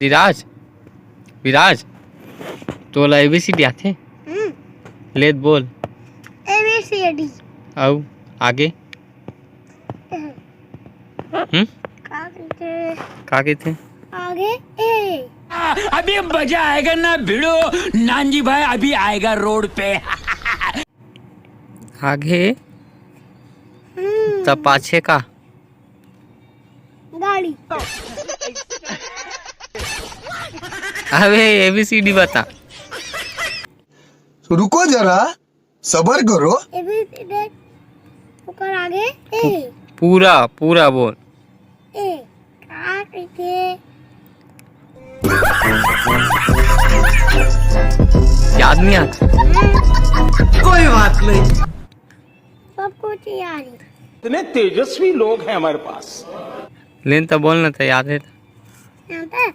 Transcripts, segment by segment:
विराज विराज तो ABCD आथे लेत बोल ABCD आओ आगे का कहते आगे ए अभी मजा आएगा ना भिड़ो नानजी भाई अभी आएगा रोड पे आगे तब पाछे का गाड़ी अबे ABCD बता रुको जरा सबर करो ABCD ऊपर आगे ए पूरा पूरा बोल ए का कहते याद नहीं आता कोई बात नहीं सब कुछ याद है। इतने तेजस्वी लोग हैं हमारे पास। लेन तो बोलना था याद है जानते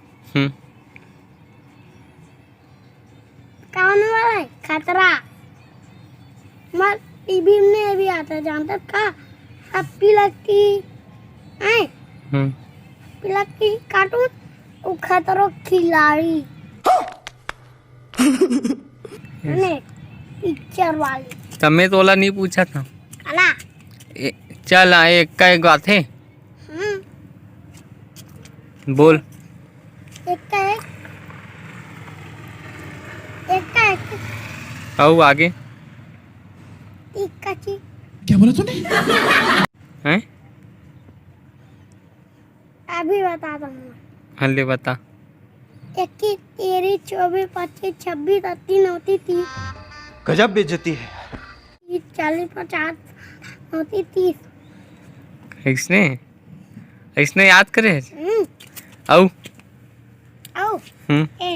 कौन वाला है खतरा मत टीवी में भी आता है जानते का अपी लगती है पिलकी कार्टून वो खतरों खिलाड़ी ने पिक्चर वाली तब मैं तो ओला नहीं पूछा था अला चल एक का एक बात है बोल एक का एक आओ आगे एक का चीज क्या बोला तूने हैं अभी बता दूंगा हल्ले बता 21 13 24 25 26 29 30 गजब बेइज्जती है 40 50 29 30 इसने इसने याद करे आओ आओ ए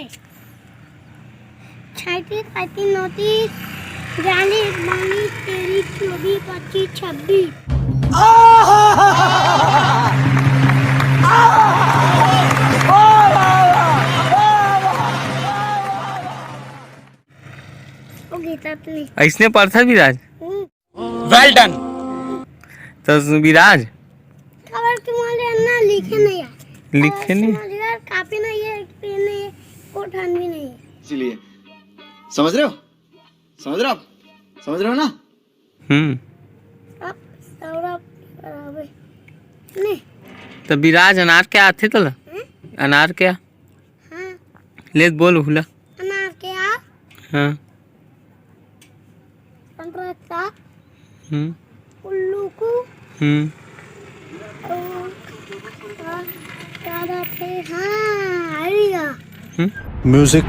36 35 29 42 23 24 25 26 इसने पढ़ा विराज वेल डन तो विराज खबर तुम्हारे अन्ना लिखे नहीं आते लिखे नहीं कापी नहीं है पेन नहीं है कोठन भी नहीं है इसीलिए समझ रहे हो समझ रहे हो ना अब सौरभ बराबर नहीं तो विराज अनार क्या आते तो अनार क्या हाँ ले बोल हुला अनार के आ हाँ पंद्रह का उल्लू को और ज्यादा थे हाँ आएगा म्यूजिक